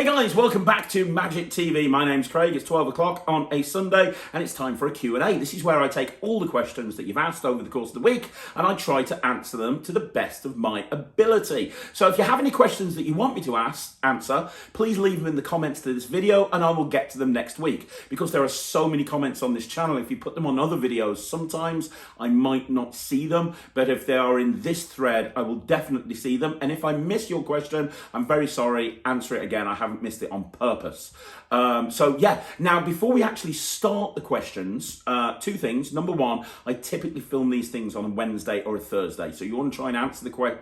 Hey guys, welcome back to Magic TV. My name's Craig. It's 12 o'clock on a Sunday and it's time for a Q&A. This is where I take all the questions that you've asked over the course of the week and I try to answer them to the best of my ability. So if you have any questions that you want me to answer, please leave them in the comments to this video and I will get to them next week. Because there are so many comments on this channel, if you put them on other videos, sometimes I might not see them, but if they are in this thread, I will definitely see them. And if I miss your question, I'm very sorry, answer it again. I haven't missed it on purpose. Now before we actually start the questions, two things. Number one, I typically film these things on a Wednesday or a Thursday. So you want to try and answer the question.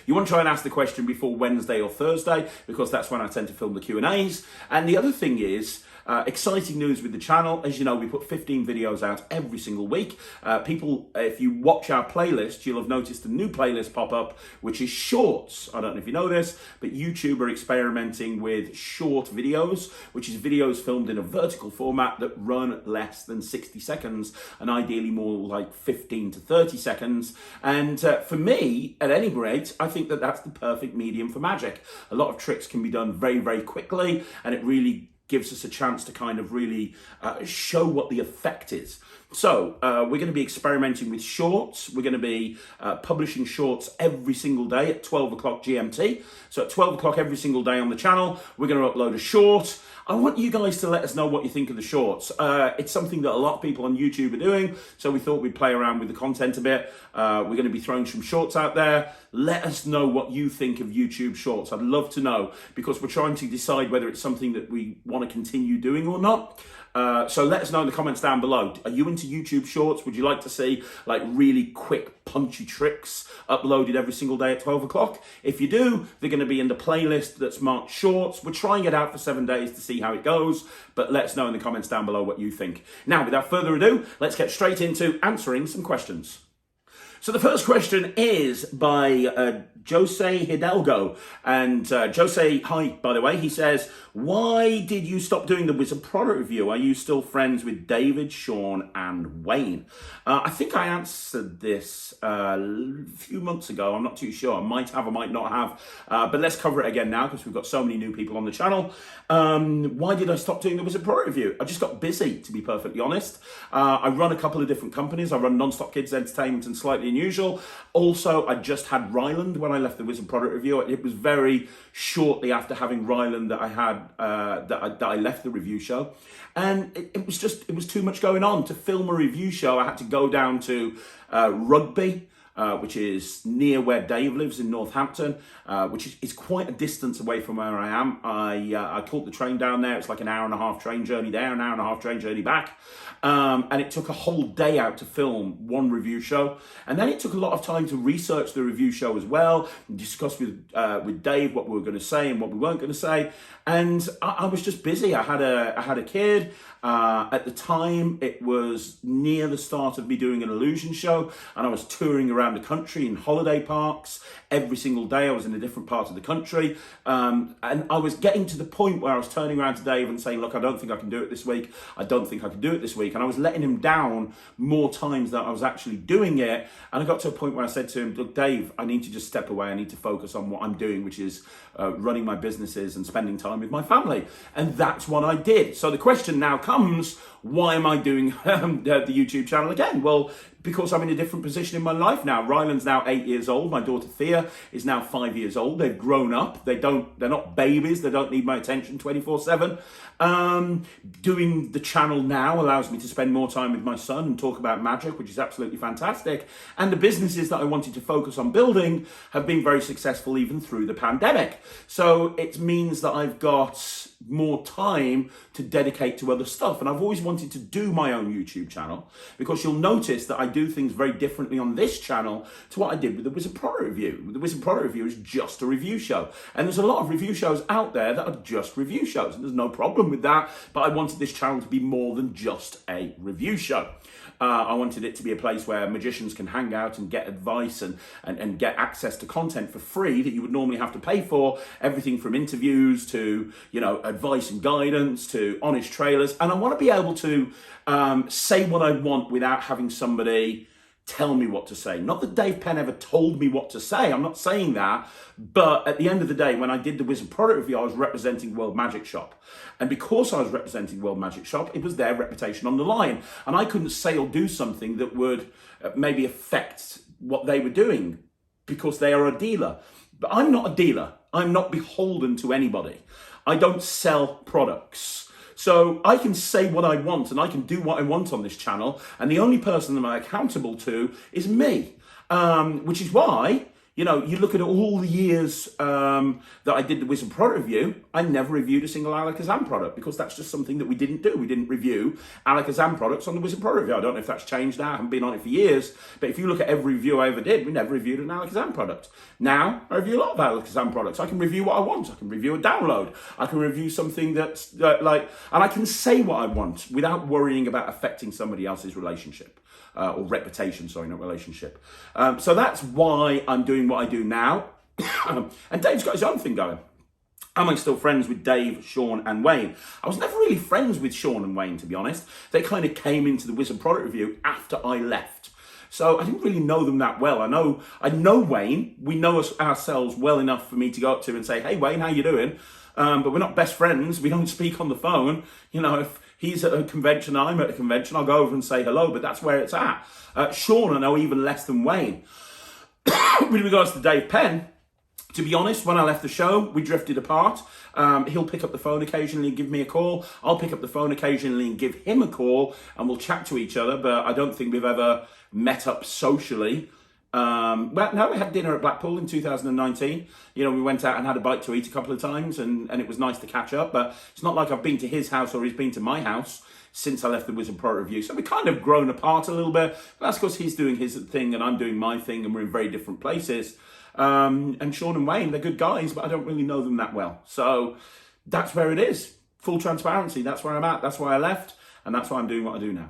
You want to try and ask the question before Wednesday or Thursday because that's when I tend to film the Q&As. And the other thing is, exciting news with the channel. As you know, we put 15 videos out every single week. People, if you watch our playlist, you'll have noticed a new playlist pop up, which is shorts. I don't know if you know this, but YouTube are experimenting with short videos, which is videos filmed in a vertical format that run less than 60 seconds and ideally more like 15 to 30 seconds. And for me, at any rate, I think that that's the perfect medium for magic. A lot of tricks can be done very, very quickly and it really gives us a chance to kind of really show what the effect is. So we're going to be experimenting with shorts. We're going to be publishing shorts every single day at 12 o'clock GMT. So at 12 o'clock every single day on the channel, we're going to upload a short. I want you guys to let us know what you think of the shorts. It's something that a lot of people on YouTube are doing, so we thought we'd play around with the content a bit. We're going to be throwing some shorts out there. Let us know what you think of YouTube shorts. I'd love to know because we're trying to decide whether it's something that we want to continue doing or not. So let us know in the comments down below. Are you into YouTube shorts? Would you like to see like really quick, punchy tricks uploaded every single day at 12 o'clock? If you do, they're going to be in the playlist that's marked shorts. We're trying it out for 7 days to see how it goes, but let us know in the comments down below what you think. Now, without further ado, let's get straight into answering some questions. So the first question is by Jose Hildago. And Jose, hi, by the way, he says, why did you stop doing the Wizard product review? Are you still friends with David, Sean, and Wayne? I think I answered this a few months ago. I'm not too sure. I might have, I might not have. But let's cover it again now because we've got so many new people on the channel. Why did I stop doing the Wizard product review? I just got busy, to be perfectly honest. I run a couple of different companies. I run Nonstop Kids Entertainment and Slightly Unusual. Also, I just had Ryland when I left the Wizard product review. It was very shortly after having Ryland that I had that I left the review show, and it was too much going on to film a review show. I had to go down to Rugby, which is near where Dave lives in Northampton, which is quite a distance away from where I am. I caught the train down there. It's like an hour and a half train journey there, an hour and a half train journey back. And it took a whole day out to film one review show. And then it took a lot of time to research the review show as well, and discuss with Dave what we were going to say and what we weren't going to say. And I was just busy. I had a kid. At the time, it was near the start of me doing an illusion show, and I was touring around the country in holiday parks. Every single day I was in a different part of the country. And I was getting to the point where I was turning around to Dave and saying, look, I don't think I can do it this week. I don't think I can do it this week. And I was letting him down more times than I was actually doing it. And I got to a point where I said to him, look, Dave, I need to just step away. I need to focus on what I'm doing, which is running my businesses and spending time with my family. And that's what I did. So the question now comes, why am I doing the YouTube channel again? Well, because I'm in a different position in my life now. Ryland's now 8 years old. My daughter Thea is now 5 years old. They've grown up. They're not babies. They don't need my attention 24/7. Doing the channel now allows me to spend more time with my son and talk about magic, which is absolutely fantastic. And the businesses that I wanted to focus on building have been very successful even through the pandemic. So it means that I've got more time to dedicate to other stuff. And I've always wanted to do my own YouTube channel because you'll notice that I do things very differently on this channel to what I did with the Wizard product review. The Wizard product review is just a review show. And there's a lot of review shows out there that are just review shows. And there's no problem with that. But I wanted this channel to be more than just a review show. I wanted it to be a place where magicians can hang out and get advice and get access to content for free that you would normally have to pay for. Everything from interviews to, you know, advice and guidance to honest trailers. And I want to be able to say what I want without having somebody tell me what to say. Not that Dave Penn ever told me what to say. I'm not saying that. But at the end of the day, when I did the Wizard product review, I was representing World Magic Shop. And because I was representing World Magic Shop, it was their reputation on the line. And I couldn't say or do something that would maybe affect what they were doing because they are a dealer. But I'm not a dealer. I'm not beholden to anybody. I don't sell products. So I can say what I want and I can do what I want on this channel. And the only person that I'm accountable to is me. Which is why, you look at all the years that I did the Wizard product review, I never reviewed a single Alakazam product because that's just something that we didn't do. We didn't review Alakazam products on the Wizard product review. I don't know if that's changed now. I haven't been on it for years. But if you look at every review I ever did, we never reviewed an Alakazam product. Now, I review a lot of Alakazam products. I can review what I want. I can review a download. I can review something that's and I can say what I want without worrying about affecting somebody else's relationship. Or reputation, sorry, not relationship. So that's why I'm doing what I do now. And Dave's got his own thing going. Am I still friends with Dave, Sean, and Wayne? I was never really friends with Sean and Wayne, to be honest. They kind of came into the Wizard product review after I left. So I didn't really know them that well. I know Wayne. We know ourselves well enough for me to go up to and say, hey, Wayne, how you doing? But we're not best friends. We don't speak on the phone. If he's at a convention, I'm at a convention, I'll go over and say hello, but that's where it's at. Sean, I know even less than Wayne. With regards to Dave Penn, to be honest, when I left the show, we drifted apart. He'll pick up the phone occasionally and give me a call. I'll pick up the phone occasionally and give him a call, and we'll chat to each other, but I don't think we've ever met up socially. No, we had dinner at Blackpool in 2019. We went out and had a bite to eat a couple of times, and it was nice to catch up. But it's not like I've been to his house or he's been to my house since I left the Wizard Pro Review. So we've kind of grown apart a little bit. But that's because he's doing his thing and I'm doing my thing, and we're in very different places. And Sean and Wayne, they're good guys, but I don't really know them that well. So that's where it is. Full transparency. That's where I'm at. That's why I left. And that's why I'm doing what I do now.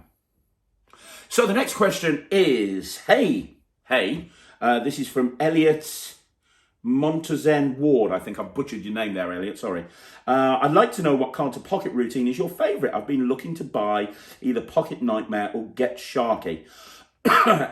So the next question is, Hey, this is from Elliott Montezen Ward. I think I've butchered your name there, Elliott. Sorry. I'd like to know what card to pocket routine is your favourite. I've been looking to buy either Pocket Nightmare or Get Sharky.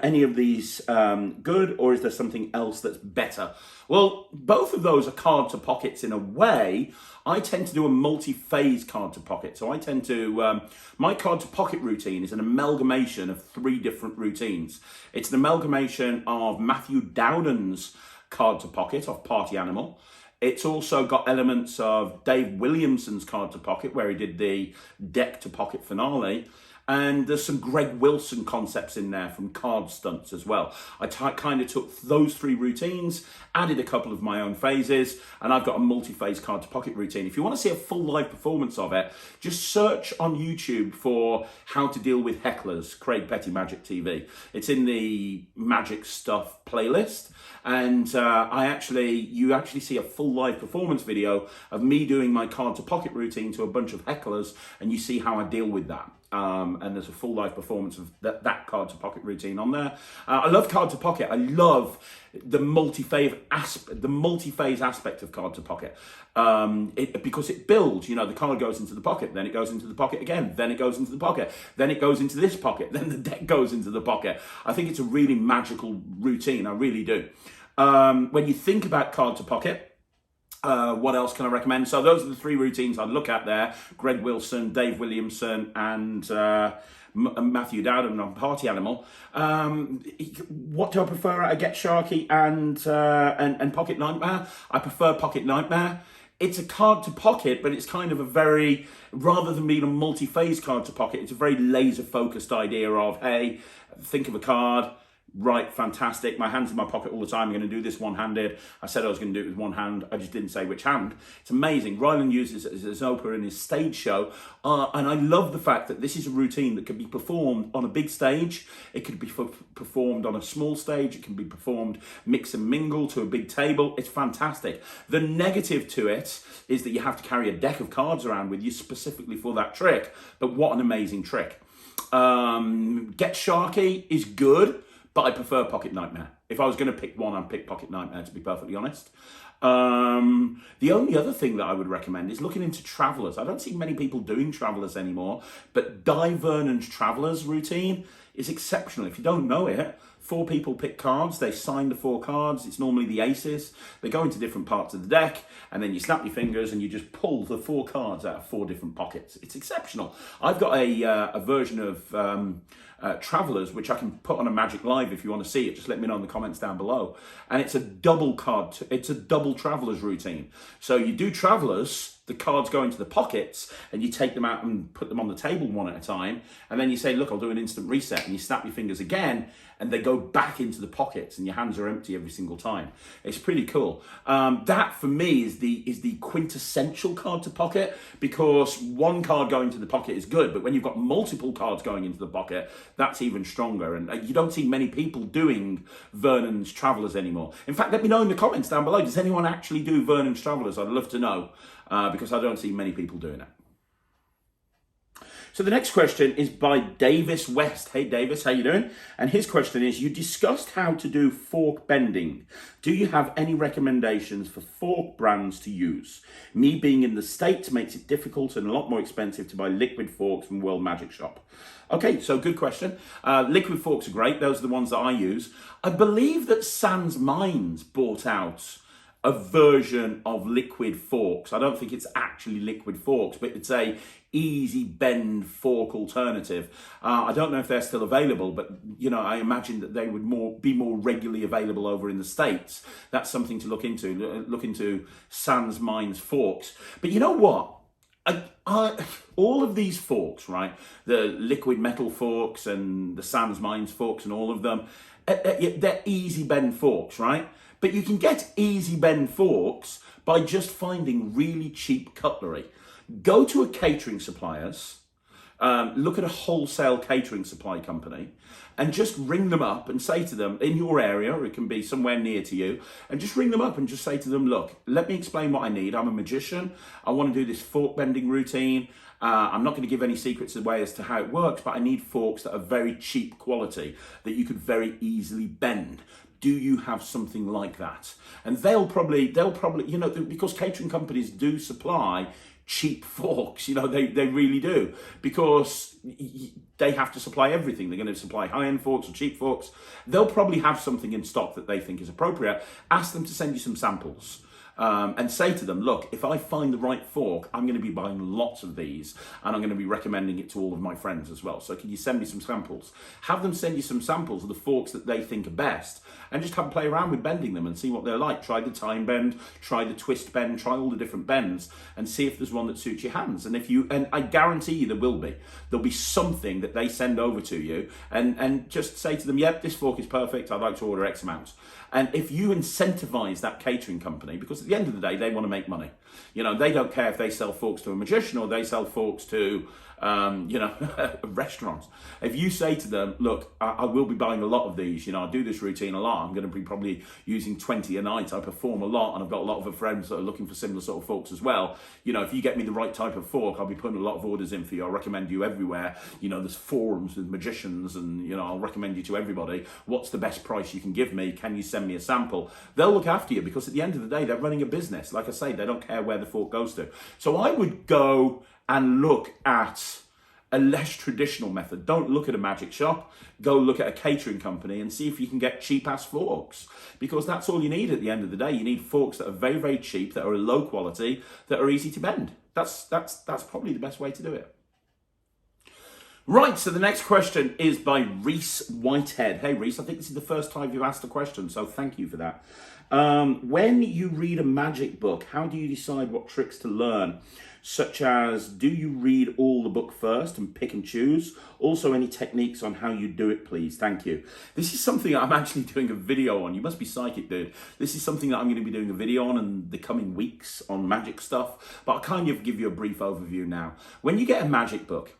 Any of these good, or is there something else that's better? Well, both of those are card to pockets in a way. I tend to do a multi-phase card to pocket. So I tend to, my card to pocket routine is an amalgamation of 3 different routines. It's an amalgamation of Matthew Dowden's card to pocket of Party Animal. It's also got elements of Dave Williamson's card to pocket, where he did the deck to pocket finale. And there's some Greg Wilson concepts in there from Card Stunts as well. I kind of took those 3 routines, added a couple of my own phases, and I've got a multi-phase card to pocket routine. If you want to see a full live performance of it, just search on YouTube for How to Deal with Hecklers, Craig Petty Magic TV. It's in the Magic Stuff playlist. And you actually see a full live performance video of me doing my card to pocket routine to a bunch of hecklers, and you see how I deal with that. And there's a full live performance of that card to pocket routine on there. I love card to pocket. I love the multi-phase aspect of card to pocket. Because it builds, the card goes into the pocket, then it goes into the pocket again, then it goes into the pocket, then it goes into this pocket, then the deck goes into the pocket. I think it's a really magical routine. I really do. When you think about card to pocket, what else can I recommend? So those are the 3 routines I'd look at there. Greg Wilson, Dave Williamson, and Matthew Dowden on Party Animal. What do I prefer? I Get Sharky and Pocket Nightmare. I prefer Pocket Nightmare. It's a card to pocket, but it's kind of a very, rather than being a multi-phase card to pocket, it's a very laser-focused idea of, hey, think of a card. Right, fantastic. My hand's in my pocket all the time. I'm going to do this one-handed. I said I was going to do it with one hand. I just didn't say which hand. It's amazing. Ryland uses it as an opener in his stage show. And I love the fact that this is a routine that can be performed on a big stage. It could be performed on a small stage. It can be performed mix and mingle to a big table. It's fantastic. The negative to it is that you have to carry a deck of cards around with you specifically for that trick. But what an amazing trick. Get Sharky is good, but I prefer Pocket Nightmare. If I was going to pick one, I'd pick Pocket Nightmare, to be perfectly honest. The only other thing that I would recommend is looking into Travellers. I don't see many people doing Travellers anymore, but Di Vernon's Travellers routine is exceptional. If you don't know it, 4 people pick cards, they sign the 4 cards, it's normally the aces, they go into different parts of the deck, and then you snap your fingers and you just pull the 4 cards out of 4 different pockets. It's exceptional. I've got a version of Travellers, which I can put on a Magic Live if you want to see it. Just let me know in the comments down below. And it's a double card, it's a double Travellers routine. So you do Travellers, the cards go into the pockets, and you take them out and put them on the table one at a time. And then you say, look, I'll do an instant reset. And you snap your fingers again, and they go back into the pockets, and your hands are empty every single time. It's pretty cool. That, for me, is the quintessential card to pocket, because one card going to the pocket is good, but when you've got multiple cards going into the pocket, that's even stronger. And you don't see many people doing Vernon's Travellers anymore. In fact, let me know in the comments down below, does anyone actually do Vernon's Travellers? I'd love to know, because I don't see many people doing it. So the next question is by Davies West. Hey Davis, how you doing? And his question is, you discussed how to do fork bending. Do you have any recommendations for fork brands to use? Me being in the States makes it difficult and a lot more expensive to buy liquid forks from World Magic Shop. Okay, so good question. Liquid forks are great. Those are the ones that I use. I believe that Sans Minds bought out a version of liquid forks. I don't think it's actually liquid forks, but it's a easy bend fork alternative. I don't know if they're still available, but you know, I imagine that they would be more regularly available over in the States. That's something to look into. Look into Sans Minds forks. But you know what? All of these forks, right? The liquid metal forks and the Sans Minds forks and all of them, they're easy bend forks, right? But you can get easy bend forks by just finding really cheap cutlery. Go to a catering supplier's, look at a wholesale catering supply company, and just ring them up and say to them, in your area, or it can be somewhere near to you, and just ring them up and just say to them, look, let me explain what I need. I'm a magician. I want to do this fork bending routine. I'm not going to give any secrets away as to how it works, but I need forks that are very cheap quality that you could very easily bend. Do you have something like that? And they'll probably, you know, because catering companies do supply cheap forks, you know, they really do, because they have to supply everything. They're going to supply high-end forks or cheap forks. They'll probably have something in stock that they think is appropriate. Ask them to send you some samples. And say to them, look, if I find the right fork, I'm going to be buying lots of these, and I'm going to be recommending it to all of my friends as well. So can you send me some samples? Have them send you some samples of the forks that they think are best, and just have them play around with bending them and see what they're like. Try the time bend, try the twist bend, try all the different bends, and see if there's one that suits your hands. And I guarantee you there'll be something that they send over to you, and just say to them, yep, this fork is perfect, I'd like to order X amount. And if you incentivize that catering company, because at the end of the day, they want to make money. You know, they don't care if they sell forks to a magician or they sell forks to, you know, restaurants. If you say to them, look, I will be buying a lot of these, you know, I do this routine a lot. I'm going to be probably using 20 a night. I perform a lot, and I've got a lot of friends that are looking for similar sort of forks as well. You know, if you get me the right type of fork, I'll be putting a lot of orders in for you. I'll recommend you everywhere. You know, there's forums with magicians, and, you know, I'll recommend you to everybody. What's the best price you can give me? Can you send me a sample? They'll look after you, because at the end of the day, they're running a business. Like I say, they don't care where the fork goes to. So I would go and look at a less traditional method. Don't look at a magic shop. Go look at a catering company and see if you can get cheap ass forks, because that's all you need at the end of the day. You need forks that are very, very cheap, that are low quality, that are easy to bend. That's probably the best way to do it. Right, so the next question is by Reece Whitehead. Hey Reece, I think this is the first time you've asked a question, so thank you for that. When you read a magic book, how do you decide what tricks to learn? Such as, do you read all the book first and pick and choose? Also, any techniques on how you do it, please? Thank you. This is something I'm actually doing a video on. You must be psychic, dude. This is something that I'm going to be doing a video on in the coming weeks on magic stuff, but I'll kind of give you a brief overview now. When you get a magic book,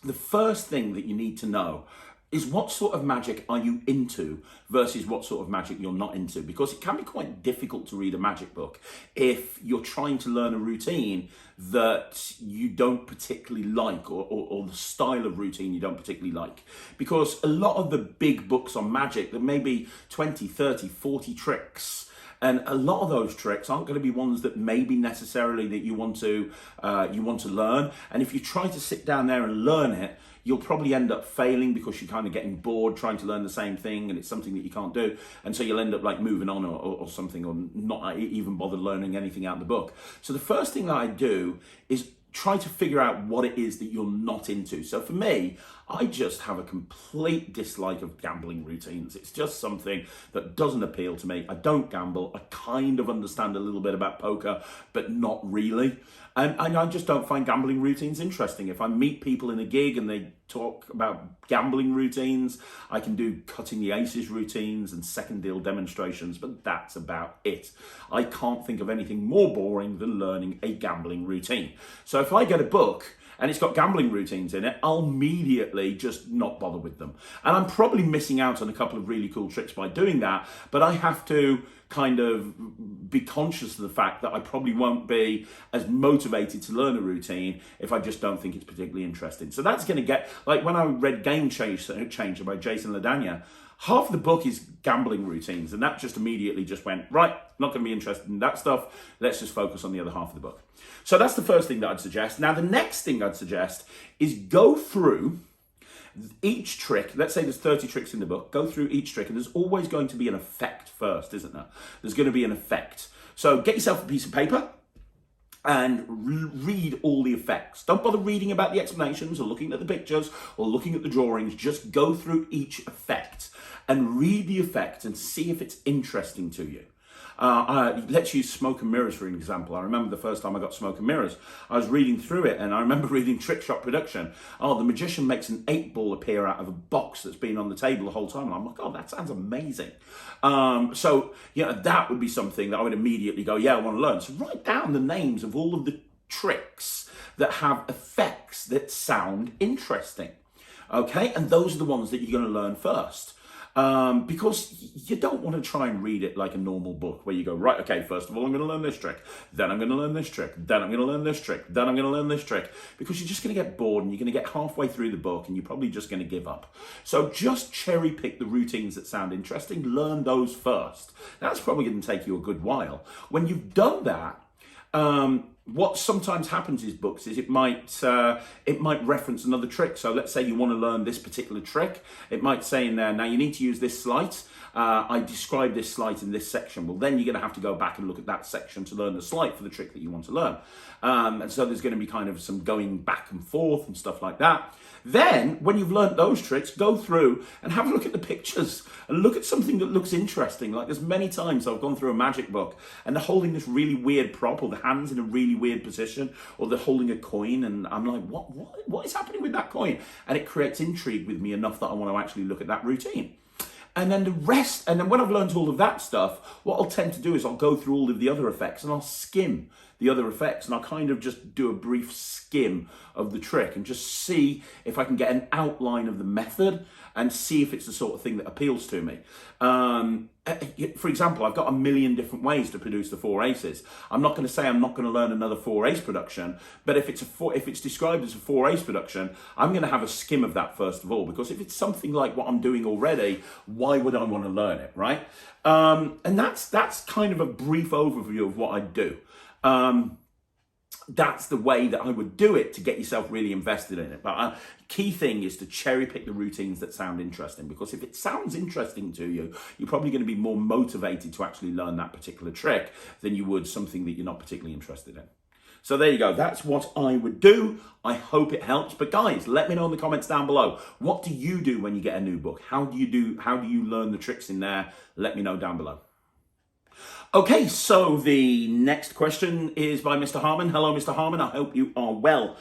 the first thing that you need to know is what sort of magic are you into versus what sort of magic you're not into, because it can be quite difficult to read a magic book if you're trying to learn a routine that you don't particularly like, or the style of routine you don't particularly like. Because a lot of the big books on magic, there may be 20, 30, 40 tricks, And a lot of those tricks aren't going to be ones that maybe necessarily that you want to learn. And if you try to sit down there and learn it, you'll probably end up failing because you're kind of getting bored trying to learn the same thing, and it's something that you can't do. And so you'll end up like moving on or something, or not even bother learning anything out of the book. So the first thing that I do is try to figure out what it is that you're not into. So for me, I just have a complete dislike of gambling routines. It's just something that doesn't appeal to me. I don't gamble. I kind of understand a little bit about poker, but not really. And I just don't find gambling routines interesting. If I meet people in a gig and they talk about gambling routines, I can do cutting the aces routines and second deal demonstrations, but that's about it. I can't think of anything more boring than learning a gambling routine. So if I get a book and it's got gambling routines in it, I'll immediately just not bother with them. And I'm probably missing out on a couple of really cool tricks by doing that, but I have to kind of be conscious of the fact that I probably won't be as motivated to learn a routine if I just don't think it's particularly interesting. So that's going to get, like when I read Game Changer by Jason LaDagna, half the book is gambling routines, and that just immediately just went, right, not going to be interested in that stuff. Let's just focus on the other half of the book. So that's the first thing that I'd suggest. Now, the next thing I'd suggest is go through each trick. Let's say there's 30 tricks in the book. Go through each trick, and there's always going to be an effect first, isn't there? There's going to be an effect. So get yourself a piece of paper and read all the effects. Don't bother reading about the explanations or looking at the pictures or looking at the drawings. Just go through each effect and read the effect and see if it's interesting to you. Let's use Smoke and Mirrors for an example. I remember the first time I got Smoke and Mirrors, I was reading through it, and I remember reading Trick Shot Production. Oh, the magician makes an 8-ball appear out of a box that's been on the table the whole time. And I'm like, oh, that sounds amazing. So, that would be something that I would immediately go, yeah, I want to learn. So write down the names of all of the tricks that have effects that sound interesting. Okay, and those are the ones that you're going to learn first. Because you don't want to try and read it like a normal book where you go, right, okay, first of all, I'm going to learn this trick, then I'm going to learn this trick, then I'm going to learn this trick, then I'm going to learn this trick, because you're just going to get bored and you're going to get halfway through the book and you're probably just going to give up. So just cherry pick the routines that sound interesting, learn those first. That's probably going to take you a good while. When you've done that, what sometimes happens in books is it might reference another trick. So let's say you want to learn this particular trick. It might say in there, now you need to use this sleight. I describe this sleight in this section. Well, then you're going to have to go back and look at that section to learn the sleight for the trick that you want to learn. And so there's going to be kind of some going back and forth and stuff like that. Then, when you've learnt those tricks, go through and have a look at the pictures and look at something that looks interesting. Like there's many times I've gone through a magic book and they're holding this really weird prop, or the hand's in a really weird position, or they're holding a coin, and I'm like, what is happening with that coin? And it creates intrigue with me enough that I want to actually look at that routine. And then the rest, and then when I've learned all of that stuff, what I'll tend to do is I'll go through all of the other effects and I'll skim the other effects, and I'll kind of just do a brief skim of the trick and just see if I can get an outline of the method and see if it's the sort of thing that appeals to me. For example, I've got a million different ways to produce the 4 aces. I'm not going to say I'm not going to learn another 4 ace production, but if it's described as a 4 ace production, I'm going to have a skim of that first of all, because if it's something like what I'm doing already, why would I want to learn it, right? And that's kind of a brief overview of what I do. That's the way that I would do it to get yourself really invested in it. But key thing is to cherry pick the routines that sound interesting, because if it sounds interesting to you, you're probably going to be more motivated to actually learn that particular trick than you would something that you're not particularly interested in. So there you go. That's what I would do. I hope it helps. But guys, let me know in the comments down below. What do you do when you get a new book? How do you learn the tricks in there? Let me know down below. Okay, so the next question is by Mr. Harmon. Hello, Mr. Harmon. I hope you are well.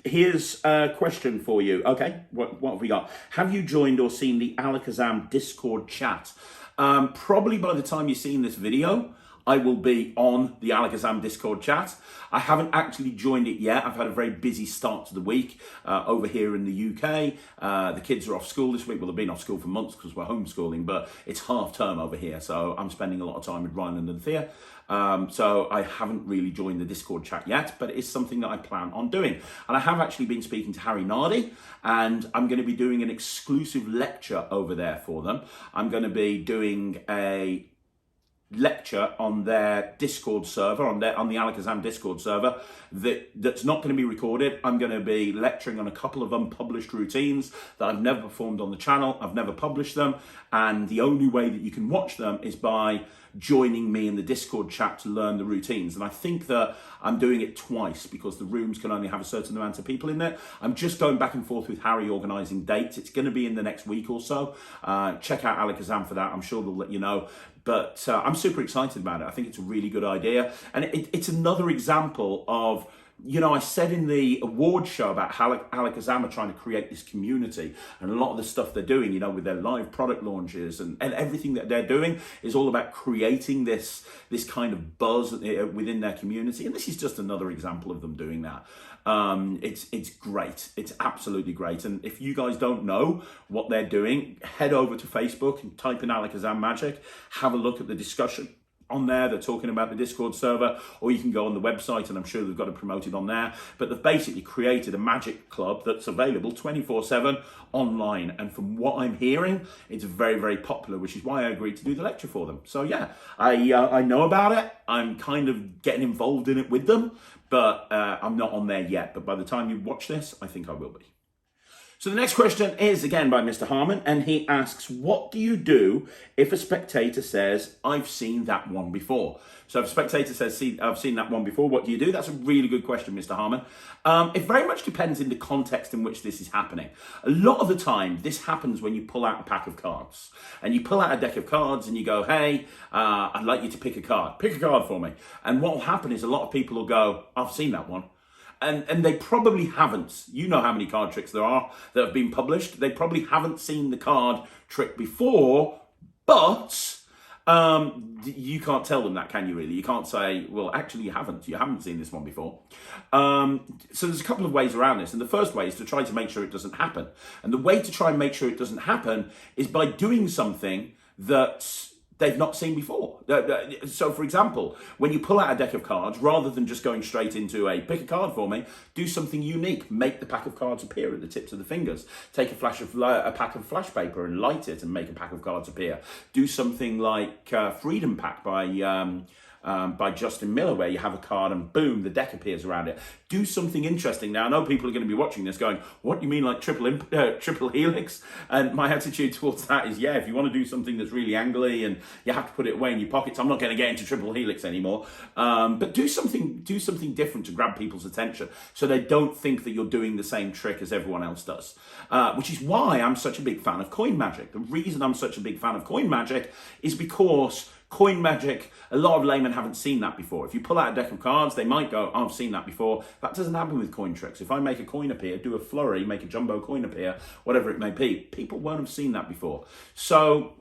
Here's a question for you. Okay, what have we got? Have you joined or seen the Alakazam Discord chat? Probably by the time you've seen this video, I will be on the Alakazam Discord chat. I haven't actually joined it yet. I've had a very busy start to the week over here in the UK. The kids are off school this week. Well, they've been off school for months because we're homeschooling, but it's half term over here. So I'm spending a lot of time with Ryland and Thea. So I haven't really joined the Discord chat yet, but it is something that I plan on doing. And I have actually been speaking to Harry Nardi, and I'm going to be doing an exclusive lecture over there for them. I'm going to be doing a lecture on their Discord server, on the Alakazam Discord server, that's not going to be recorded. I'm going to be lecturing on a couple of unpublished routines that I've never performed on the channel. I've never published them, and the only way that you can watch them is by joining me in the Discord chat to learn the routines. And I think that I'm doing it twice because the rooms can only have a certain amount of people in there. I'm just going back and forth with Harry organising dates. It's going to be in the next week or so. Check out Alakazam for that. I'm sure they'll let you know. But I'm super excited about it. I think it's a really good idea. And it's another example of, you know, I said in the award show about how Alakazam are trying to create this community, and a lot of the stuff they're doing, you know, with their live product launches and everything that they're doing is all about creating this kind of buzz within their community. And this is just another example of them doing that. It's great. It's absolutely great. And if you guys don't know what they're doing, head over to Facebook and type in Alakazam Magic, have a look at the discussion on there. They're talking about the Discord server, or you can go on the website and I'm sure they've got it promoted on there. But they've basically created a magic club that's available 24/7 online. And from what I'm hearing, it's very, very popular, which is why I agreed to do the lecture for them. So yeah, I know about it. I'm kind of getting involved in it with them, but I'm not on there yet. But by the time you watch this, I think I will be. So the next question is again by Mr. Harmon, and he asks, what do you do if a spectator says, I've seen that one before? So if a spectator says, I've seen that one before, what do you do? That's a really good question, Mr. Harmon. It very much depends in the context in which this is happening. A lot of the time, this happens when you pull out a pack of cards. And you pull out a deck of cards and you go, hey, I'd like you to pick a card. Pick a card for me. And what will happen is a lot of people will go, I've seen that one. And they probably haven't. You know how many card tricks there are that have been published. They probably haven't seen the card trick before, but you can't tell them that, can you really? You can't say, well, actually you haven't seen this one before. So there's a couple of ways around this. And the first way is to try to make sure it doesn't happen. And the way to try and make sure it doesn't happen is by doing something that they've not seen before. So for example, when you pull out a deck of cards, rather than just going straight into a pick a card for me, do something unique. Make the pack of cards appear at the tips of the fingers. Take a pack of flash paper and light it and make a pack of cards appear. Do something like Freedom Pack by Justin Miller, where you have a card and boom, the deck appears around it. Do something interesting. Now, I know people are going to be watching this going, what do you mean like triple helix? And my attitude towards that is, yeah, if you want to do something that's really angly and you have to put it away in your pockets, I'm not going to get into triple helix anymore. But do something different to grab people's attention so they don't think that you're doing the same trick as everyone else does. Which is why I'm such a big fan of coin magic. The reason I'm such a big fan of coin magic is because coin magic, a lot of laymen haven't seen that before. If you pull out a deck of cards, they might go, I've seen that before. That doesn't happen with coin tricks. If I make a coin appear, do a flurry, make a jumbo coin appear, whatever it may be, people won't have seen that before. So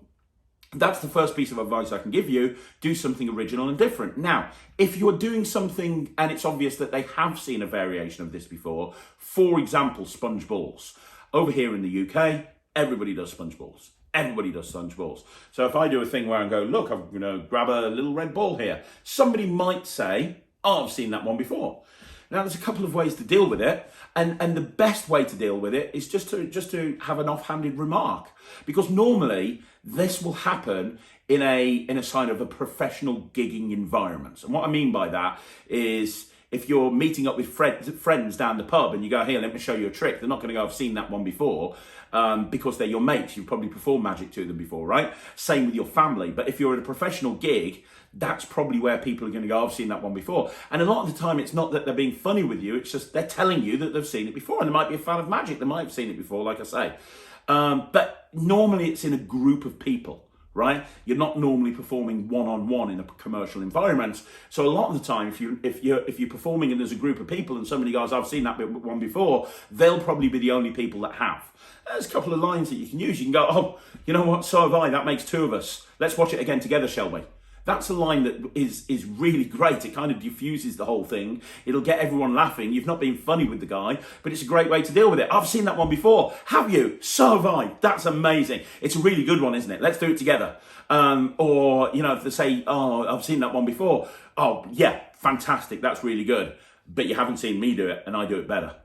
that's the first piece of advice I can give you. Do something original and different. Now, if you're doing something and it's obvious that they have seen a variation of this before, for example, sponge balls. Over here in the UK, everybody does sponge balls. Everybody does sponge balls. So if I do a thing where I go, look, I'm going to grab a little red ball here, somebody might say, oh, I've seen that one before. Now, there's a couple of ways to deal with it, and the best way to deal with it is just to have an offhanded remark, because normally this will happen in a sign of a professional gigging environment. And what I mean by that is, if you're meeting up with friends down the pub and you go, here, let me show you a trick, they're not going to go, I've seen that one before, because they're your mates. You've probably performed magic to them before, right? Same with your family. But if you're at a professional gig, that's probably where people are going to go, I've seen that one before. And a lot of the time, it's not that they're being funny with you, it's just they're telling you that they've seen it before. And they might be a fan of magic, they might have seen it before, like I say. But normally it's in a group of people, right? You're not normally performing one-on-one in a commercial environment. So a lot of the time, if you're performing and there's a group of people and somebody goes, I've seen that one before, they'll probably be the only people that have. There's a couple of lines that you can use. You can go, oh, you know what, so have I, that makes two of us. Let's watch it again together, shall we? That's a line that is really great. It kind of diffuses the whole thing. It'll get everyone laughing. You've not been funny with the guy, but it's a great way to deal with it. I've seen that one before. Have you? So have I. That's amazing. It's a really good one, isn't it? Let's do it together. Or, you know, if they say, oh, I've seen that one before. Oh, yeah, fantastic. That's really good. But you haven't seen me do it, and I do it better.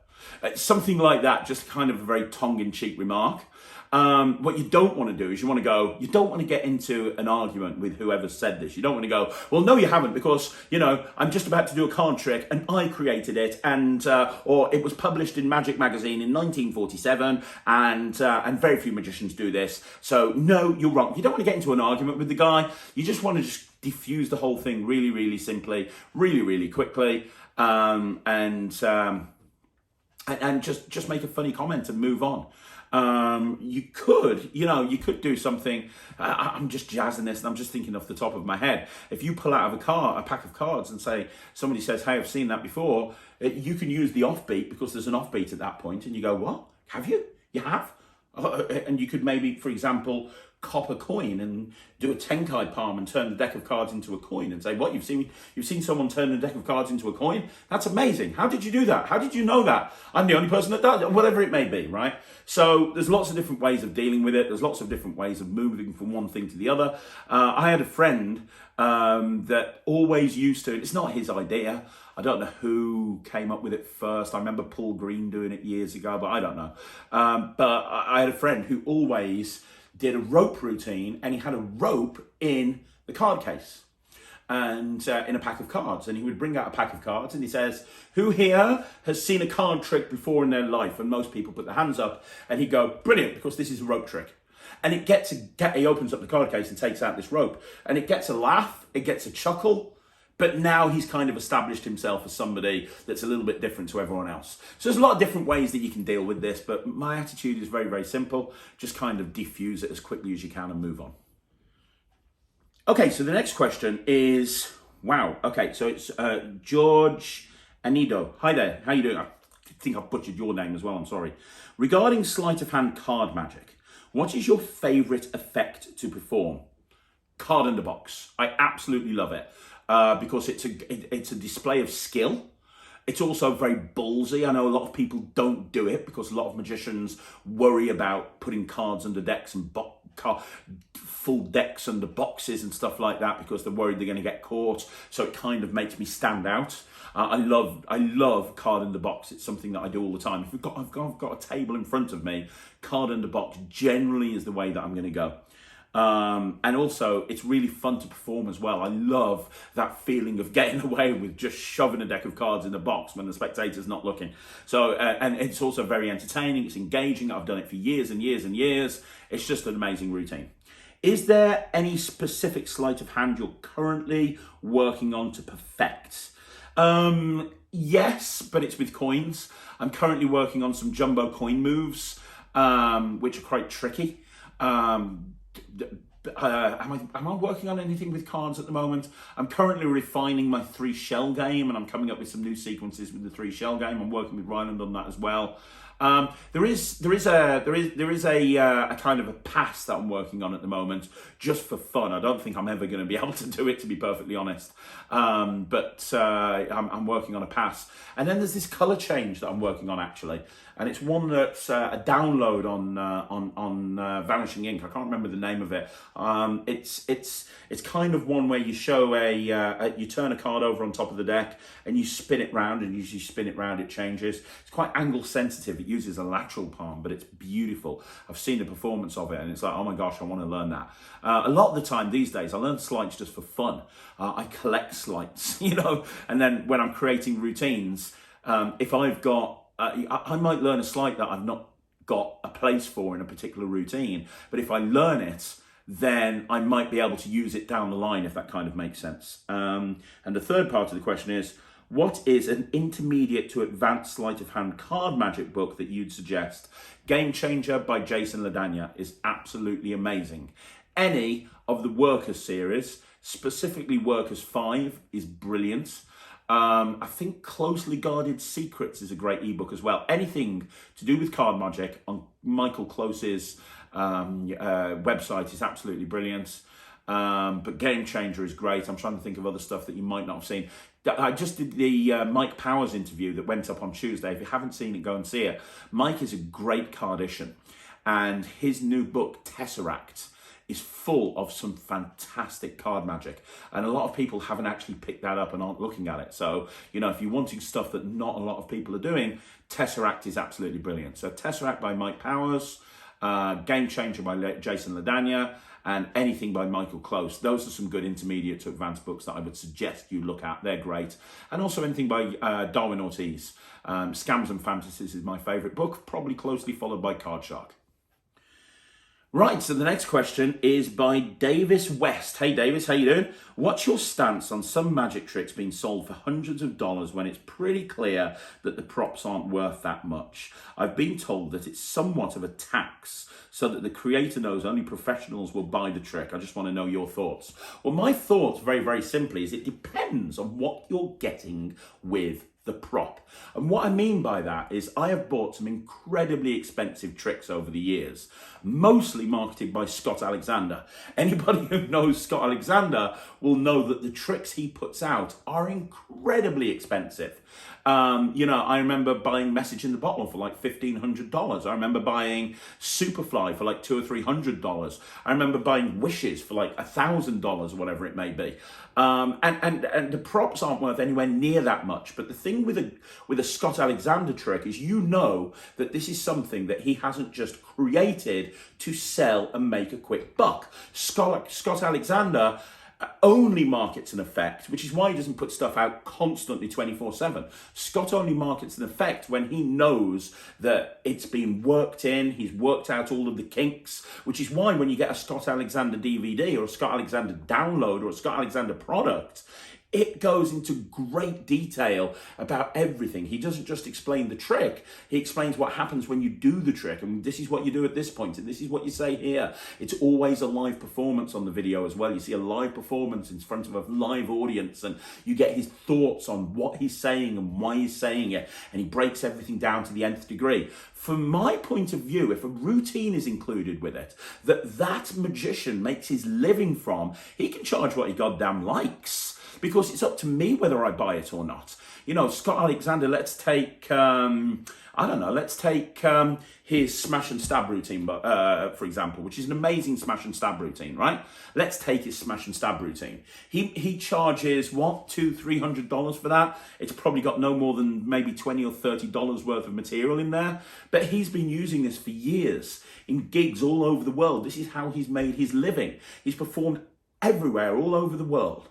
Something like that, just kind of a very tongue-in-cheek remark. What you don't want to do is you don't want to get into an argument with whoever said this. You don't want to go, well, no, you haven't, because, I'm just about to do a card trick and I created it, and or it was published in Magic Magazine in 1947, and very few magicians do this. So, no, you're wrong. You don't want to get into an argument with the guy. You just want to just diffuse the whole thing really, really simply, really, really quickly, and just make a funny comment and move on. You could do something. I'm just jazzing this, and I'm just thinking off the top of my head. If you pull out of a pack of cards and somebody says, "Hey, I've seen that before," you can use the offbeat, because there's an offbeat at that point, and you go, "What? Have you? You have?" And you could maybe, for example, cop a coin and do a 10-card palm and turn the deck of cards into a coin and say, "What, you've seen someone turn the deck of cards into a coin? That's amazing. How did you do that? How did you know that? I'm the only person that does it," whatever it may be, right? So there's lots of different ways of dealing with it. There's lots of different ways of moving from one thing to the other. I had a friend that always used to, it's not his idea. I don't know who came up with it first. I remember Paul Green doing it years ago, but I don't know. But I had a friend who always did a rope routine, and he had a rope in the card case and in a pack of cards, and he would bring out a pack of cards and he says, "Who here has seen a card trick before in their life?" And most people put their hands up, and he'd go, "Brilliant, because this is a rope trick." And he opens up the card case and takes out this rope, and it gets a laugh, it gets a chuckle. But now he's kind of established himself as somebody that's a little bit different to everyone else. So there's a lot of different ways that you can deal with this, but my attitude is very, very simple. Just kind of diffuse it as quickly as you can and move on. Okay, so the next question is, wow. Okay, so it's George Anido. Hi there, how you doing? I think I've butchered your name as well, I'm sorry. Regarding sleight of hand card magic, what is your favorite effect to perform? Card in the box. I absolutely love it. Because it's a display of skill. It's also very ballsy. I know a lot of people don't do it because a lot of magicians worry about putting cards under decks and full decks under boxes and stuff like that because they're worried they're going to get caught. So it kind of makes me stand out. I love card in the box. It's something that I do all the time. If I've got a table in front of me, card in the box generally is the way that I'm going to go. And also, it's really fun to perform as well. I love that feeling of getting away with just shoving a deck of cards in the box when the spectator's not looking. So, and it's also very entertaining. It's engaging. I've done it for years and years and years. It's just an amazing routine. Is there any specific sleight of hand you're currently working on to perfect? Yes, but it's with coins. I'm currently working on some jumbo coin moves, which are quite tricky. Am I working on anything with cards at the moment? I'm currently refining my 3 shell game, and I'm coming up with some new sequences with the 3 shell game. I'm working with Ryland on that as well. There is a kind of a pass that I'm working on at the moment, just for fun. I don't think I'm ever going to be able to do it, to be perfectly honest. But I'm working on a pass, and then there's this color change that I'm working on actually, and it's one that's a download on Vanishing Ink. I can't remember the name of it. It's kind of one where you show you turn a card over on top of the deck and you spin it round, and as you spin it round, it changes. It's quite angle sensitive. It uses a lateral palm, but it's beautiful. I've seen the performance of it, and it's like, oh my gosh, I want to learn that. A lot of the time these days, I learn sleights just for fun. I collect sleights, and then when I'm creating routines, if I've got, I might learn a sleight that I've not got a place for in a particular routine, but if I learn it, then I might be able to use it down the line, if that kind of makes sense. And the third part of the question is, what is an intermediate to advanced sleight of hand card magic book that you'd suggest? Game Changer by Jason LaDagna is absolutely amazing. Any of the Workers series, specifically Workers 5, is brilliant. I think Closely Guarded Secrets is a great ebook as well. Anything to do with card magic on Michael Close's website is absolutely brilliant. But Game Changer is great. I'm trying to think of other stuff that you might not have seen. I just did the Mike Powers interview that went up on Tuesday. If you haven't seen it, go and see it. Mike is a great cardician, and his new book, Tesseract, is full of some fantastic card magic. And a lot of people haven't actually picked that up and aren't looking at it. So, you know, if you're wanting stuff that not a lot of people are doing, Tesseract is absolutely brilliant. So Tesseract by Mike Powers, Game Changer by Jason LaDagna, and anything by Michael Close. Those are some good intermediate to advanced books that I would suggest you look at. They're great. And also anything by Darwin Ortiz. Scams and Fantasies is my favourite book, probably closely followed by Card Shark. Right, so the next question is by Davies West. Hey Davis, how you doing? What's your stance on some magic tricks being sold for hundreds of dollars when it's pretty clear that the props aren't worth that much? I've been told that it's somewhat of a tax so that the creator knows only professionals will buy the trick. I just want to know your thoughts. Well, my thoughts very, very simply is it depends on what you're getting with the prop. And what I mean by that is I have bought some incredibly expensive tricks over the years, mostly marketed by Scott Alexander. Anybody who knows Scott Alexander will know that the tricks he puts out are incredibly expensive. You know, I remember buying Message in the Bottle for like $1,500. I remember buying Superfly for like $200 or $300. I remember buying Wishes for like $1,000 or whatever it may be. And the props aren't worth anywhere near that much. But the thing with a Scott Alexander trick is, you know, that this is something that he hasn't just created to sell and make a quick buck. Scott Alexander only markets an effect, which is why he doesn't put stuff out constantly 24/7. Scott only markets an effect when he knows that it's been worked in, he's worked out all of the kinks, which is why when you get a Scott Alexander DVD or a Scott Alexander download or a Scott Alexander product, it goes into great detail about everything. He doesn't just explain the trick. He explains what happens when you do the trick. And this is what you do at this point, and this is what you say here. It's always a live performance on the video as well. You see a live performance in front of a live audience, and you get his thoughts on what he's saying and why he's saying it. And he breaks everything down to the nth degree. From my point of view, if a routine is included with it, that magician makes his living from, he can charge what he goddamn likes. Because it's up to me whether I buy it or not. You know, Scott Alexander, let's take, let's take his smash and stab routine, for example, which is an amazing smash and stab routine, right? Let's take his smash and stab routine. He charges, what, $200-$300 for that? It's probably got no more than maybe $20 or $30 worth of material in there. But he's been using this for years in gigs all over the world. This is how he's made his living. He's performed everywhere, all over the world.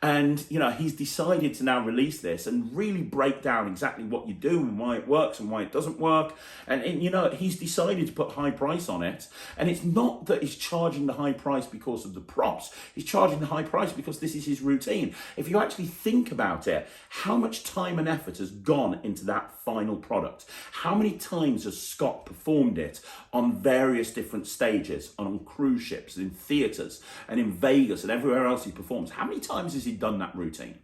And, you know, he's decided to now release this and really break down exactly what you do and why it works and why it doesn't work. And you know, he's decided to put high price on it. And it's not that he's charging the high price because of the props. He's charging the high price because this is his routine. If you actually think about it, how much time and effort has gone into that final product? How many times has Scott performed it on various different stages, on cruise ships, in theatres, and in Vegas, and everywhere else he performs? How many times has he done that routine?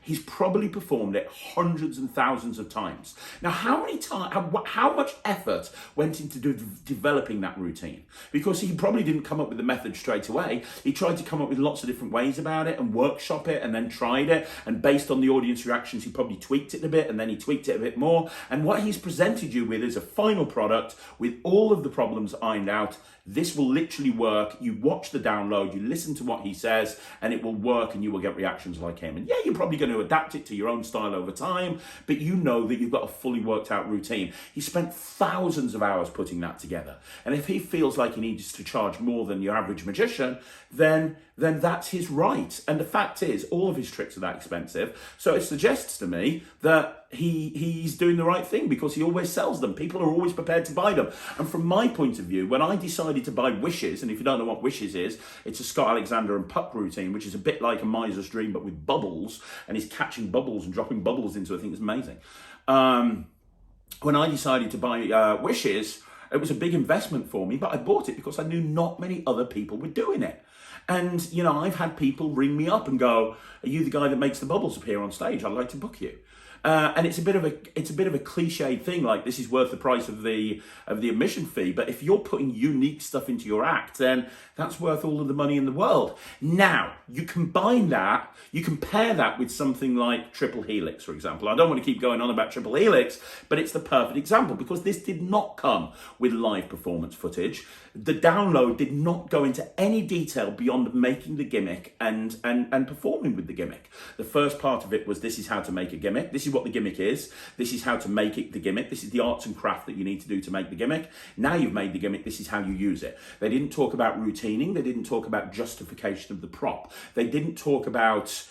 He's probably performed it hundreds and thousands of times. Now, how much effort went into developing that routine? Because he probably didn't come up with the method straight away. He tried to come up with lots of different ways about it and workshop it, and then tried it. And based on the audience reactions, he probably tweaked it a bit, and then he tweaked it a bit more. And what he's presented you with is a final product with all of the problems ironed out. This will literally work. You watch the download, you listen to what he says, and it will work, and you will get reactions like him. And yeah, you're probably going to adapt it to your own style over time, but you know that you've got a fully worked out routine. He spent thousands of hours putting that together. And if he feels like he needs to charge more than your average magician, then that's his right. And the fact is, all of his tricks are that expensive. So it suggests to me that he's doing the right thing, because he always sells them. People are always prepared to buy them. And from my point of view, when I decided to buy Wishes, and if you don't know what Wishes is, it's a Scott Alexander and puck routine, which is a bit like a miser's dream, but with bubbles, and he's catching bubbles and dropping bubbles into it. I think it's amazing. When I decided to buy Wishes, it was a big investment for me, but I bought it because I knew not many other people were doing it. And, you know, I've had people ring me up and go, "Are you the guy that makes the bubbles appear on stage? I'd like to book you." And it's a bit of a cliched thing, like this is worth the price of the admission fee. But if you're putting unique stuff into your act, then that's worth all of the money in the world. Now, you combine that, you compare that with something like Triple Helix, for example. I don't want to keep going on about Triple Helix, but it's the perfect example because this did not come with live performance footage. The download did not go into any detail beyond making the gimmick and performing with the gimmick. The first part of it was, this is how to make a gimmick. This is what the gimmick is. This is how to make it the gimmick. This is the arts and craft that you need to do to make the gimmick. Now you've made the gimmick, this is how you use it. They didn't talk about routining. They didn't talk about justification of the prop. They didn't talk about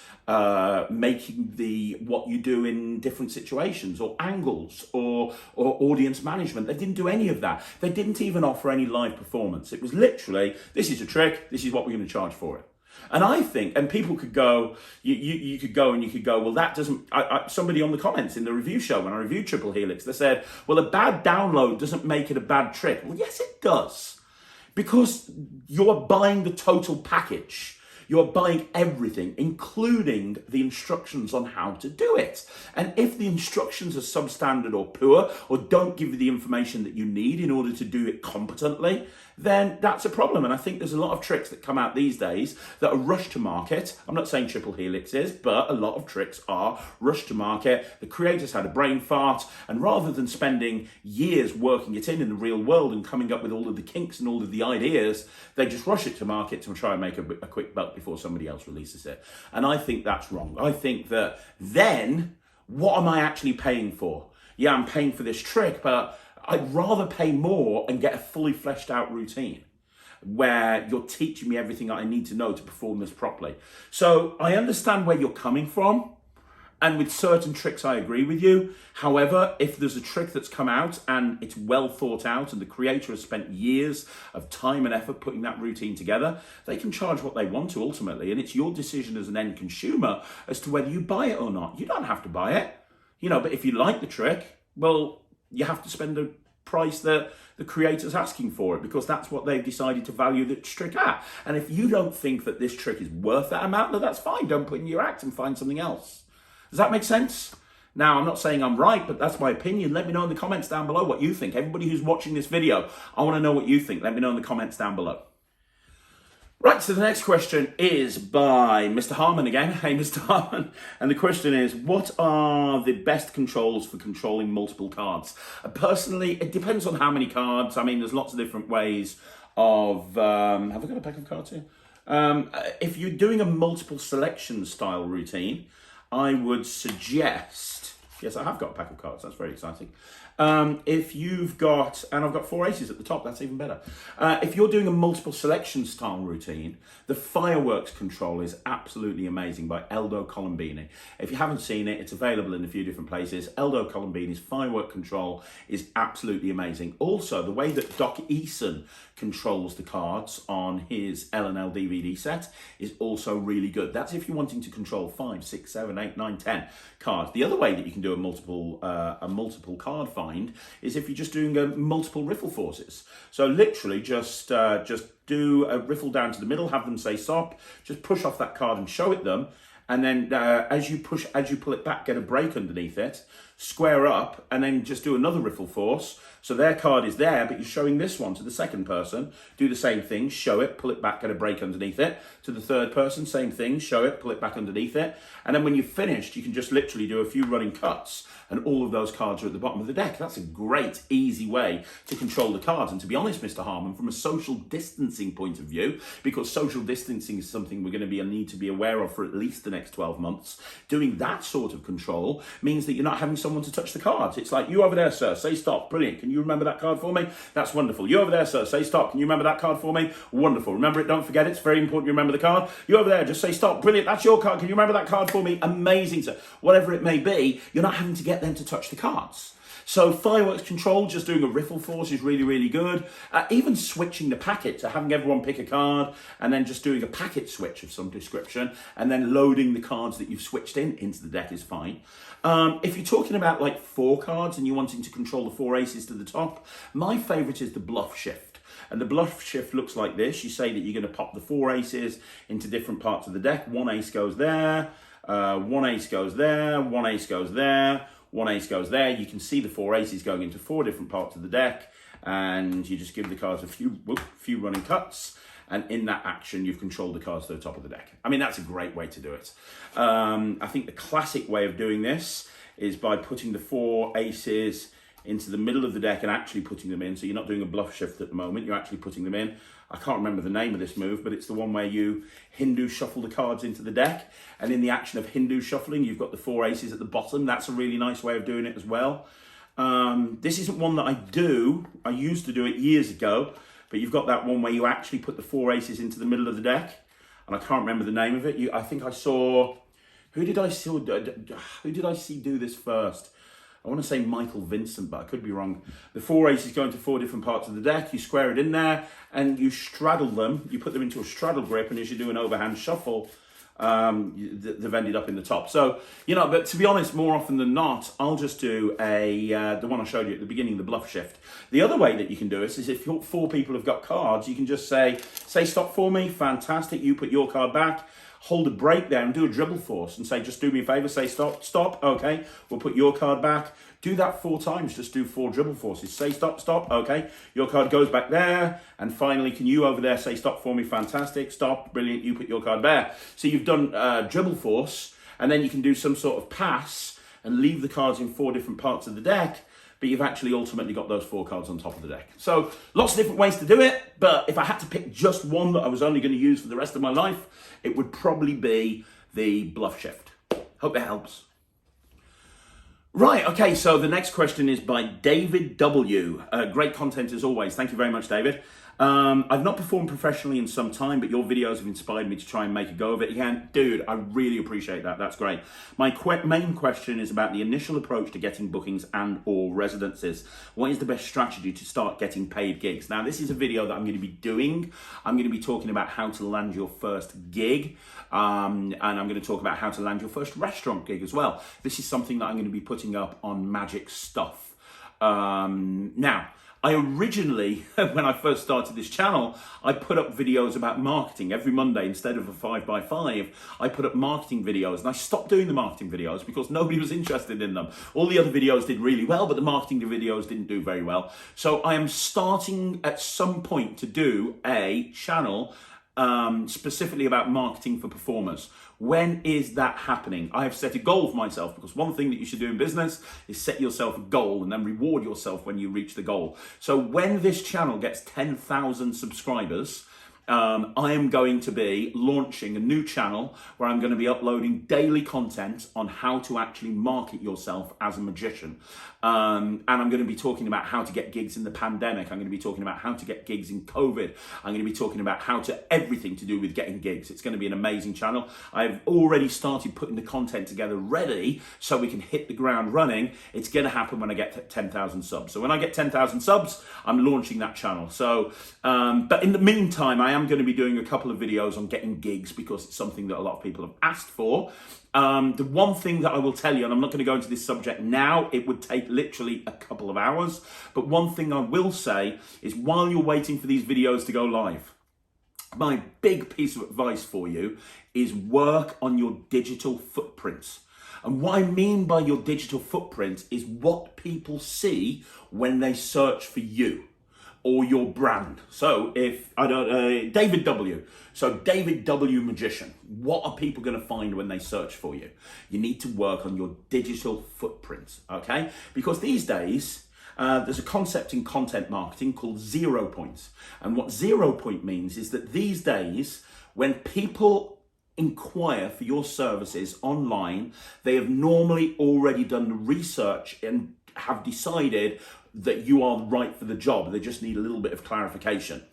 making what you do in different situations or angles or audience management. They didn't do any of that. They didn't even offer any live performance. It was literally, this is a trick, this is what we're going to charge for it. And I think, and people could go, you could go and you could go, well, that doesn't, somebody on the comments in the review show, when I reviewed Triple Helix, they said, well, a bad download doesn't make it a bad trick. Well, yes, it does. Because you're buying the total package. You're buying everything, including the instructions on how to do it. And if the instructions are substandard or poor, or don't give you the information that you need in order to do it competently, then that's a problem. And I think there's a lot of tricks that come out these days that are rushed to market. I'm not saying Triple Helix is, but a lot of tricks are rushed to market. The creators had a brain fart, and rather than spending years working it in the real world and coming up with all of the kinks and all of the ideas, they just rush it to market to try and make a quick buck before somebody else releases it. And I think that's wrong. I think that then, what am I actually paying for? Yeah, I'm paying for this trick, but I'd rather pay more and get a fully fleshed out routine where you're teaching me everything I need to know to perform this properly. So I understand where you're coming from. And with certain tricks, I agree with you. However, if there's a trick that's come out and it's well thought out and the creator has spent years of time and effort putting that routine together, they can charge what they want to ultimately. And it's your decision as an end consumer as to whether you buy it or not. You don't have to buy it, but if you like the trick, well, you have to spend a price that the creator's asking for it, because that's what they've decided to value the trick at. And if you don't think that this trick is worth that amount, then that's fine. Don't put in your act and find something else. Does that make sense? Now, I'm not saying I'm right, but that's my opinion. Let me know in the comments down below what you think. Everybody who's watching this video, I want to know what you think. Let me know in the comments down below. Right, so the next question is by Mr. Harmon again. Hey, Mr. Harmon. And the question is, what are the best controls for controlling multiple cards? Personally, it depends on how many cards. I mean, there's lots of different ways of... have I got a pack of cards here? If you're doing a multiple selection style routine, I would suggest... Yes, I have got a pack of cards. That's very exciting. If you've got, and I've got 4 aces at the top, that's even better. If you're doing a multiple selection style routine, the fireworks control is absolutely amazing by Eldo Colombini. If you haven't seen it, it's available in a few different places. Eldo Colombini's firework control is absolutely amazing. Also, the way that Doc Eason controls the cards on his L&L DVD set is also really good. That's if you're wanting to control 5, 6, 7, 8, 9, 10 cards. The other way that you can do a multiple card find is if you're just doing multiple riffle forces. So literally just do a riffle down to the middle, have them say stop, just push off that card and show it them, and then as you pull it back, get a break underneath it, square up, and then just do another riffle force. So their card is there, but you're showing this one to the second person. Do the same thing, show it, pull it back, get a break underneath it. To the third person, same thing, show it, pull it back underneath it. And then when you've finished, you can just literally do a few running cuts and all of those cards are at the bottom of the deck. That's a great, easy way to control the cards. And to be honest, Mr. Harmon, from a social distancing point of view, because social distancing is something we're going to need to be aware of for at least the next 12 months, doing that sort of control means that you're not having someone to touch the cards. It's like, you over there, sir, say stop. Brilliant. Can you remember that card for me? That's wonderful. You over there, sir, say stop. Can you remember that card for me? Wonderful. Remember it, don't forget it. It's very important you remember the card. You over there, just say stop. Brilliant. That's your card. Can you remember that card for me? Amazing, sir. Whatever it may be, you're not having to get them to touch the cards. So fireworks control, just doing a riffle force is really, really good. Even switching the packet, so having everyone pick a card and then just doing a packet switch of some description and then loading the cards that you've switched into the deck is fine. If you're talking about like 4 cards and you're wanting to control the 4 aces to the top, my favourite is the bluff shift. And the bluff shift looks like this. You say that you're going to pop the 4 aces into different parts of the deck. 1 ace goes there. One ace goes there, one ace goes there, one ace goes there. You can see the 4 aces going into 4 different parts of the deck, and you just give the cards a few running cuts, and in that action, you've controlled the cards to the top of the deck. I mean, that's a great way to do it. I think the classic way of doing this is by putting the 4 aces into the middle of the deck and actually putting them in. So you're not doing a bluff shift at the moment, you're actually putting them in. I can't remember the name of this move, but it's the one where you Hindu shuffle the cards into the deck. And in the action of Hindu shuffling, you've got the 4 aces at the bottom. That's a really nice way of doing it as well. This isn't one that I do. I used to do it years ago, but you've got that one where you actually put the 4 aces into the middle of the deck. And I can't remember the name of it. I think I saw, who did I see do this first? I want to say Michael Vincent, but I could be wrong. The 4 aces go into 4 different parts of the deck. You square it in there and you straddle them. You put them into a straddle grip, and as you do an overhand shuffle, they've ended up in the top. So, but to be honest, more often than not, I'll just do the one I showed you at the beginning, the bluff shift. The other way that you can do it is if 4 people have got cards, you can just say stop for me, fantastic, you put your card back, hold a break there and do a dribble force and say, just do me a favor, say stop, okay, we'll put your card back. Do that 4 times, just do 4 dribble forces. Say stop, okay, your card goes back there, and finally, can you over there say stop for me, fantastic, stop, brilliant, you put your card there. So you've done dribble force, and then you can do some sort of pass and leave the cards in 4 different parts of the deck, but you've actually ultimately got those 4 cards on top of the deck. So lots of different ways to do it, but if I had to pick just one that I was only going to use for the rest of my life, it would probably be the bluff shift. Hope that helps. Right, okay, so the next question is by David W. Great content as always. Thank you very much, David. I've not performed professionally in some time, but your videos have inspired me to try and make a go of it again. Dude, I really appreciate that. That's great. My main question is about the initial approach to getting bookings and or residences. What is the best strategy to start getting paid gigs? Now, this is a video that I'm going to be doing. I'm going to be talking about how to land your first gig, and I'm going to talk about how to land your first restaurant gig as well. This is something that I'm going to be putting up on Magic Stuff. Now, I originally, when I first started this channel, I put up videos about marketing every Monday. Instead of a 5x5, I put up marketing videos, and I stopped doing the marketing videos because nobody was interested in them. All the other videos did really well, but the marketing videos didn't do very well. So I am starting at some point to do a channel specifically about marketing for performers. When is that happening? I have set a goal for myself, because one thing that you should do in business is set yourself a goal and then reward yourself when you reach the goal. So when this channel gets 10,000 subscribers, I am going to be launching a new channel where I'm going to be uploading daily content on how to actually market yourself as a magician. And I'm going to be talking about how to get gigs in the pandemic. I'm going to be talking about how to get gigs in COVID. I'm going to be talking about everything to do with getting gigs. It's going to be an amazing channel. I've already started putting the content together ready so we can hit the ground running. It's going to happen when I get 10,000 subs. So when I get 10,000 subs, I'm launching that channel. So, but in the meantime, I am going to be doing a couple of videos on getting gigs because it's something that a lot of people have asked for. The one thing that I will tell you, and I'm not going to go into this subject now, it would take literally a couple of hours, but one thing I will say is while you're waiting for these videos to go live, my big piece of advice for you is work on your digital footprints. And what I mean by your digital footprint is what people see when they search for you or your brand. So if, David W. So David W. Magician, what are people going to find when they search for you? You need to work on your digital footprint, okay? Because these days, there's a concept in content marketing called 0 points. And what 0 point means is that these days, when people inquire for your services online, they have normally already done the research and have decided that you are right for the job. They just need a little bit of clarification.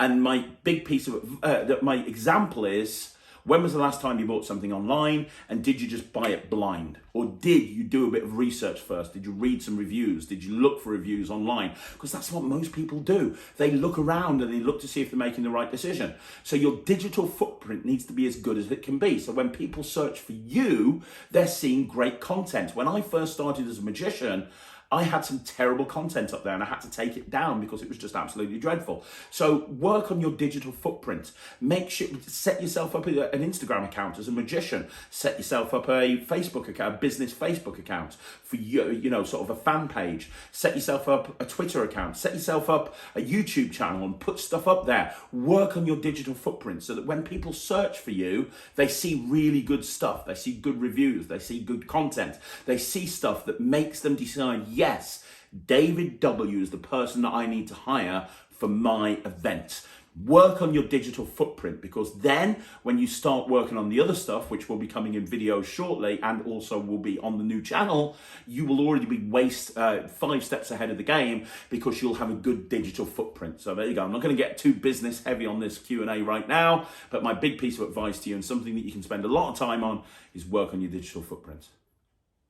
And my big piece of my example is, when was the last time you bought something online, and did you just buy it blind? Or did you do a bit of research first? Did you read some reviews? Did you look for reviews online? Because that's what most people do. They look around and they look to see if they're making the right decision. So your digital footprint needs to be as good as it can be. So when people search for you, they're seeing great content. When I first started as a magician, I had some terrible content up there and I had to take it down because it was just absolutely dreadful. So work on your digital footprint. Make sure, set yourself up an Instagram account as a magician. Set yourself up a Facebook account, a business Facebook account for you know, sort of a fan page. Set yourself up a Twitter account. Set yourself up a YouTube channel and put stuff up there. Work on your digital footprint so that when people search for you, they see really good stuff. They see good reviews. They see good content. They see stuff that makes them decide, yes, David W is the person that I need to hire for my event. Work on your digital footprint, because then when you start working on the other stuff, which will be coming in videos shortly and also will be on the new channel, you will already be 5 steps ahead of the game because you'll have a good digital footprint. So there you go. I'm not going to get too business heavy on this Q&A right now, but my big piece of advice to you, and something that you can spend a lot of time on, is work on your digital footprint.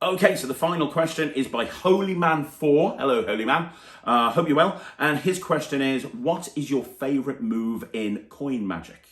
Okay, so the final question is by Holyman4. Hello, Holyman. Hope you're well. And his question is, what is your favorite move in coin magic?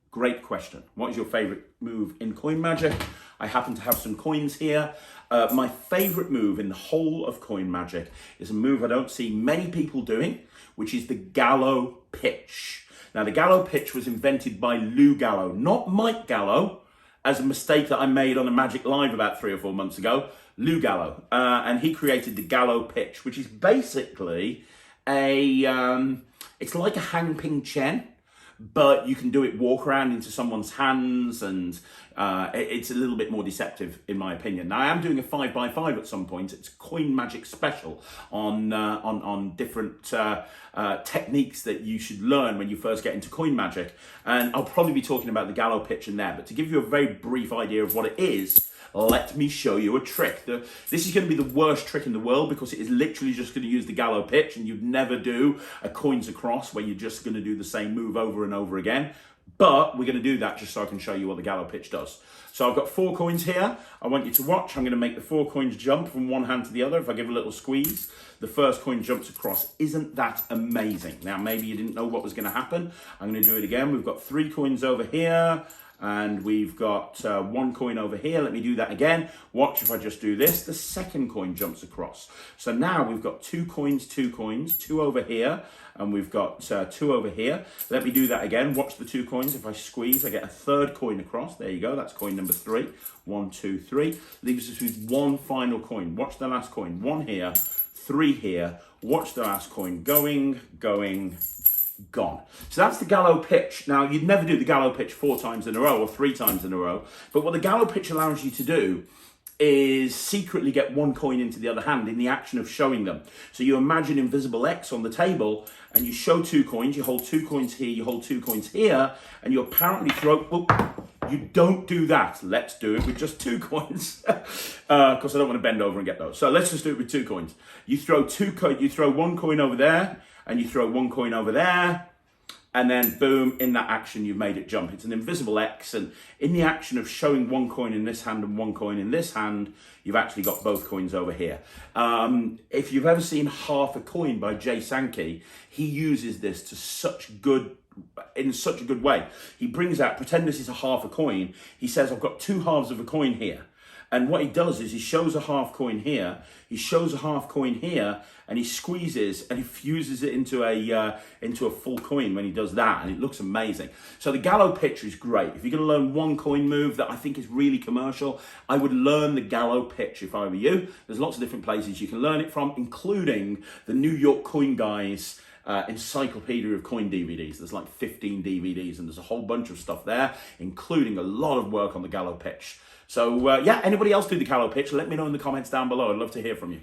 Great question. What is your favorite move in coin magic? I happen to have some coins here. My favorite move in the whole of coin magic is a move I don't see many people doing, which is the Gallo pitch. Now, the Gallo pitch was invented by Lou Gallo, not Mike Gallo, as a mistake that I made on a Magic Live about 3 or 4 months ago. Lou Gallo, and he created the Gallo pitch, which is basically it's like a hang ping chen, but you can do it walk around into someone's hands, and it's a little bit more deceptive in my opinion. Now, I am doing a 5x5 at some point. It's a coin magic special on different techniques that you should learn when you first get into coin magic, and I'll probably be talking about the Gallo pitch in there. But to give you a very brief idea of what it is, let me show you a trick. This is going to be the worst trick in the world, because it is literally just going to use the Gallo pitch, and you'd never do a coins across where you're just going to do the same move over and over again. But we're going to do that just so I can show you what the Gallo pitch does. So I've got 4 coins here. I want you to watch. I'm going to make the 4 coins jump from one hand to the other. If I give a little squeeze, the first coin jumps across. Isn't that amazing? Now, maybe you didn't know what was going to happen. I'm going to do it again. We've got 3 coins over here, and we've got 1 coin over here. Let me do that again. Watch if I just do this. The second coin jumps across. So now we've got 2 coins, 2 over here, and we've got 2 over here. Let me do that again. Watch the 2 coins. If I squeeze, I get a 3rd coin across. There you go. That's coin number 3. 1, 2, 3. Leaves us with 1 final coin. Watch the last coin. 1 here, 3 here. Watch the last coin. Going, gone. So that's the Gallo pitch. Now, you'd never do the Gallo pitch 4 times in a row or 3 times in a row, but what the Gallo pitch allows you to do is secretly get 1 coin into the other hand in the action of showing them. So you imagine invisible X on the table, and you show 2 coins, you hold 2 coins here, you hold 2 coins here, and you apparently throw, you don't do that. Let's do it with just 2 coins, because I don't want to bend over and get those. So let's just do it with 2 coins. You throw 1 coin over there, and you throw 1 coin over there, and then boom, in that action, you've made it jump. It's an invisible X, and in the action of showing 1 coin in this hand and 1 coin in this hand, you've actually got both coins over here. If you've ever seen Half a Coin by Jay Sankey, he uses this in such a good way. He brings out, pretend this is a half a coin. He says, I've got 2 halves of a coin here. And what he does is he shows a half coin here, he shows a half coin here, and he squeezes and he fuses it into a full coin when he does that, and it looks amazing. So the Gallo pitch is great. If you're going to learn 1 coin move that I think is really commercial, I would learn the Gallo pitch if I were you. There's lots of different places you can learn it from, including the New York Coin Guys encyclopedia of coin DVDs. There's like 15 DVDs, and there's a whole bunch of stuff there, including a lot of work on the Gallo pitch. So yeah, anybody else do the Gallo pitch? Let me know in the comments down below. I'd love to hear from you.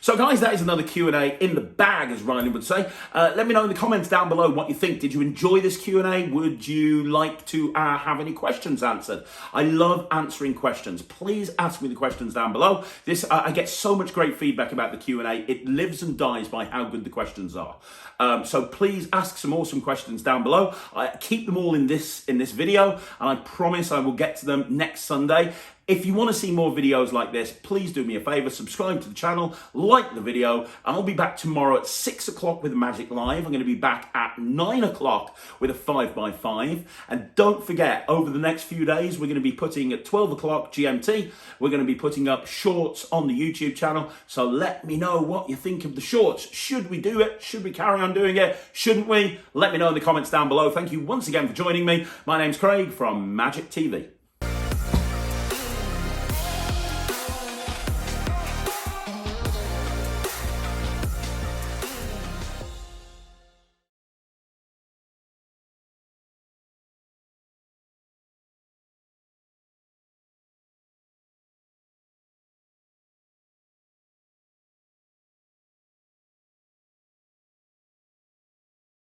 So guys, that is another Q&A in the bag, as Riley would say. Let me know in the comments down below what you think. Did you enjoy this Q&A? Would you like to have any questions answered? I love answering questions. Please ask me the questions down below. I get so much great feedback about the Q&A. It lives and dies by how good the questions are. So please ask some awesome questions down below. I keep them all in this video, and I promise I will get to them next Sunday. If you want to see more videos like this, please do me a favour, subscribe to the channel, like the video, and I'll be back tomorrow at 6 o'clock with Magic Live. I'm going to be back at 9 o'clock with a 5x5. And don't forget, over the next few days, we're going to be putting at 12 o'clock GMT, we're going to be putting up shorts on the YouTube channel. So let me know what you think of the shorts. Should we do it? Should we carry on doing it? Shouldn't we? Let me know in the comments down below. Thank you once again for joining me. My name's Craig from Magic TV.